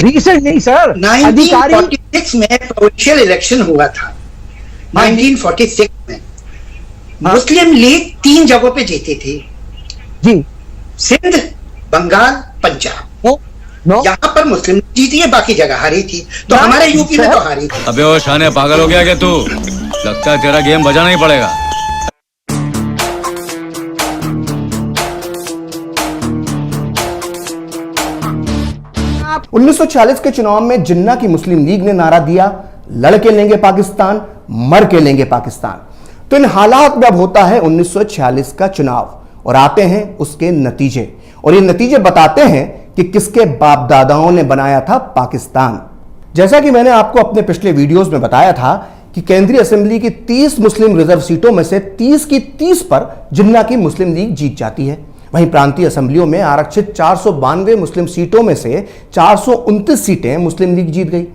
Recent नहीं sir, अधिकारी 1946 में प्रोविंशियल इलेक्शन हुआ था। 1946 में मुस्लिम लीग 3 जगहों पे जीती थी जी, सिंध, बंगाल, पंजाब। यहाँ पर मुस्लिम जीती है, बाकी जगह हारी थी। तो हमारे यूपी में तो हारी थी। अबे वो शाने पागल हो गया क्या तू? लगता है तेरा गेम बजाना ही पड़ेगा। 1940 के चुनाव में जिन्ना की मुस्लिम लीग ने नारा दिया, लड़के लेंगे पाकिस्तान, मर के लेंगे पाकिस्तान। तो इन हालात में अब होता है 1946 का चुनाव और आते हैं उसके नतीजे, और ये नतीजे बताते हैं कि किसके बाप दादाओं ने बनाया था पाकिस्तान। जैसा कि मैंने आपको अपने पिछले वीडियोस में बताया था कि केंद्रीय असेंबली की 30 मुस्लिम रिजर्व सीटों में से 30 की 30 पर जिन्ना की मुस्लिम लीग जीत जाती है। वहीं प्रांतीय असेंबलियों में आरक्षित 492 मुस्लिम सीटों में से 429 सीटें मुस्लिम लीग जीत गई।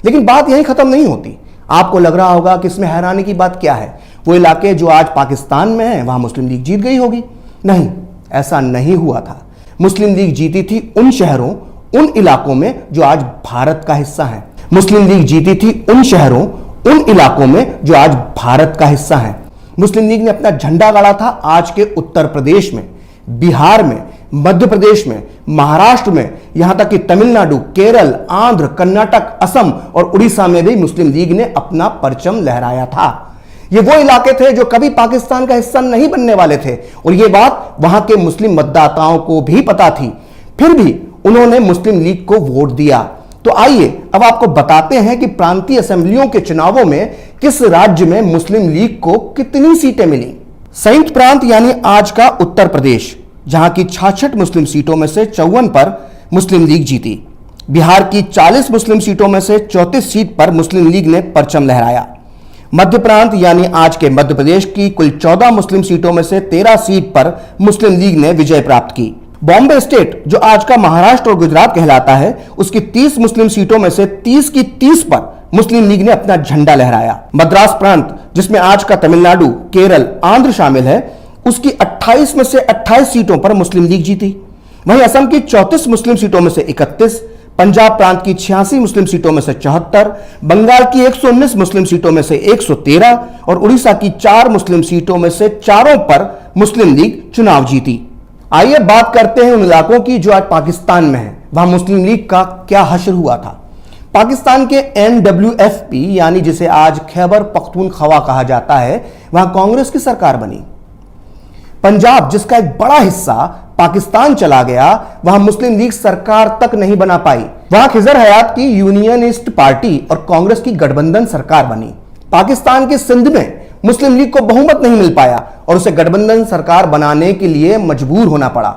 लेकिन बात यहीं खत्म नहीं होती। आपको लग रहा होगा कि इसमें हैरानी की बात क्या है, वो इलाके जो आज पाकिस्तान में हैं वहां मुस्लिम लीग जीत गई होगी। नहीं, ऐसा नहीं हुआ था। मुस्लिम लीग जीती थी उन शहरों, उन इलाकों में जो आज भारत का हिस्सा है। मुस्लिम लीग जीती थी उन शहरों, उन इलाकों में जो आज भारत का हिस्सा है। मुस्लिम लीग ने अपना झंडा गाड़ा था आज के उत्तर प्रदेश में, बिहार में, मध्य प्रदेश में, महाराष्ट्र में, यहां तक कि तमिलनाडु, केरल, आंध्र, कर्नाटक, असम और उड़ीसा में भी मुस्लिम लीग ने अपना परचम लहराया था। ये वो इलाके थे जो कभी पाकिस्तान का हिस्सा नहीं बनने वाले थे और ये बात वहां के मुस्लिम मतदाताओं को भी पता थी। फिर भी उन्होंने मुस्लिम लीग को वोट दिया। तो आइए अब आपको बताते हैं कि प्रांतीय असेंबलियों के चुनावों में किस राज्य में मुस्लिम लीग को कितनी सीटें मिली। संयुक्त प्रांत यानी आज का उत्तर प्रदेश, जहां की 66 मुस्लिम सीटों में से 54 पर मुस्लिम लीग जीती। बिहार की 40 मुस्लिम सीटों में से 34 सीट पर मुस्लिम लीग ने परचम लहराया। मध्य प्रांत यानी आज के मध्य प्रदेश की कुल 14 मुस्लिम सीटों में से 13 सीट पर मुस्लिम लीग ने विजय प्राप्त की। बॉम्बे स्टेट जो आज का महाराष्ट्र और गुजरात कहलाता है, उसकी 30 मुस्लिम सीटों में से 30 की 30 पर मुस्लिम लीग ने अपना झंडा लहराया। मद्रास प्रांत जिसमें आज का तमिलनाडु, केरल, आंध्र शामिल है, उसकी 28 में से 28 सीटों पर मुस्लिम लीग जीती। वहीं असम की 34 मुस्लिम सीटों में से 31, पंजाब प्रांत की 86 मुस्लिम सीटों में से 74, बंगाल की 119 मुस्लिम सीटों में से 113 और उड़ीसा की 4 मुस्लिम सीटों में से 4 पर मुस्लिम लीग चुनाव जीती। आइए बात करते हैं उन इलाकों की जो आज पाकिस्तान में है, वहां मुस्लिम लीग का क्या हश्र हुआ था। पाकिस्तान के NWFP यानी जिसे आज खैबर पख्तूनख्वा कहा जाता है, वहां कांग्रेस की सरकार बनी। पंजाब जिसका एक बड़ा हिस्सा पाकिस्तान चला गया, वहां मुस्लिम लीग सरकार तक नहीं बना पाई। वहां खिजर हयात की यूनियनिस्ट पार्टी और कांग्रेस की गठबंधन सरकार बनी। पाकिस्तान के सिंध में मुस्लिम लीग को बहुमत नहीं मिल पाया और उसे गठबंधन सरकार बनाने के लिए मजबूर होना पड़ा।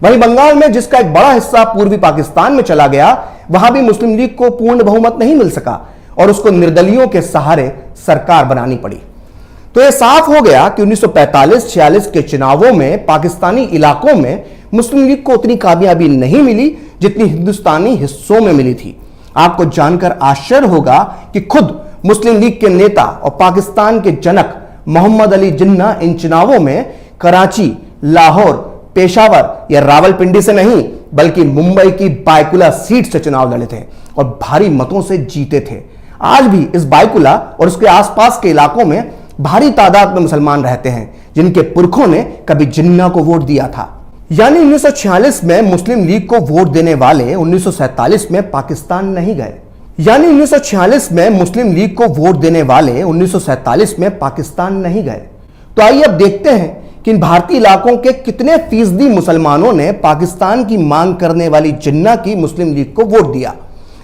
वहीं बंगाल में जिसका एक बड़ा हिस्सा पूर्वी पाकिस्तान में चला गया, वहां भी मुस्लिम लीग को पूर्ण बहुमत नहीं मिल सका और उसको निर्दलियों के सहारे सरकार बनानी पड़ी। तो यह साफ हो गया कि 1945-46 के चुनावों में पाकिस्तानी इलाकों में मुस्लिम लीग को उतनी कामयाबी नहीं मिली जितनी हिंदुस्तानी हिस्सों में मिली थी। आपको जानकर आश्चर्य होगा कि खुद मुस्लिम लीग के नेता और पाकिस्तान के जनक मोहम्मद अली जिन्ना इन चुनावों में कराची, लाहौर, पेशावर या रावलपिंडी से नहीं बल्कि मुंबई की बायकुला सीट से चुनाव लड़े थे और भारी मतों से जीते थे। आज भी इस बायकुला और उसके आसपास के इलाकों में भारी तादाद में मुसलमान रहते हैं जिनके पुरखों ने कभी जिन्ना को वोट दिया था। यानी 1946 में मुस्लिम लीग को वोट देने वाले 1947 में पाकिस्तान नहीं गए। यानी 1946 में मुस्लिम लीग को वोट देने वाले 1947 में पाकिस्तान नहीं गए। तो आइए अब देखते हैं कि इन भारतीय इलाकों के कितने फीसदी मुसलमानों ने पाकिस्तान की मांग करने वाली जिन्ना की मुस्लिम लीग को वोट दिया।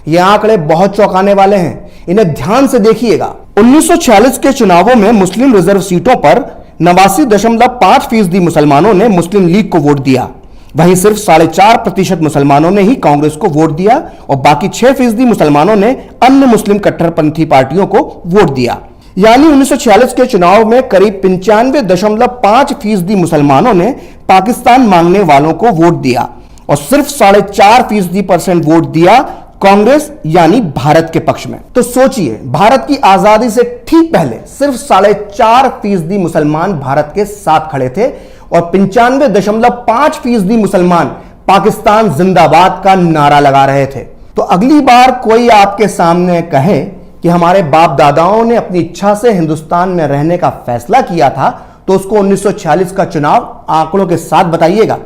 ये आंकड़े बहुत चौंकाने वाले हैं, इन्हें ध्यान से देखिएगा। 1946 के चुनावों में मुस्लिम रिजर्व सीटों पर 89.5% मुसलमानों ने मुस्लिम लीग को वोट दिया। वहीं सिर्फ 4.5% मुसलमानों ने ही कांग्रेस को वोट दिया और बाकी 6% मुसलमानों ने अन्य मुस्लिम कट्टरपंथी पार्टियों को वोट दिया। यानी 1946 के चुनाव में करीब 95.5% मुसलमानों ने पाकिस्तान मांगने वालों को वोट दिया और सिर्फ 4.5% वोट दिया कांग्रेस यानी भारत के पक्ष में। तो सोचिए, भारत की आजादी से ठीक पहले सिर्फ 4.5% मुसलमान भारत के साथ खड़े थे और 95.5% मुसलमान पाकिस्तान जिंदाबाद का नारा लगा रहे थे। तो अगली बार कोई आपके सामने कहे कि हमारे बाप दादाओं ने अपनी इच्छा से हिंदुस्तान में रहने का फैसला किया था, तो उसको 1946 का चुनाव आंकड़ों के साथ बताइएगा।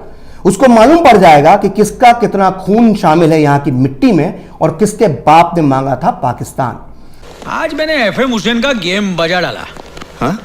उसको मालूम पड़ जाएगा कि किसका कितना खून शामिल है यहां की मिट्टी में और किसके बाप ने मांगा था पाकिस्तान। आज मैंने एफएम हुसैन का गेम बजा डाला। हाँ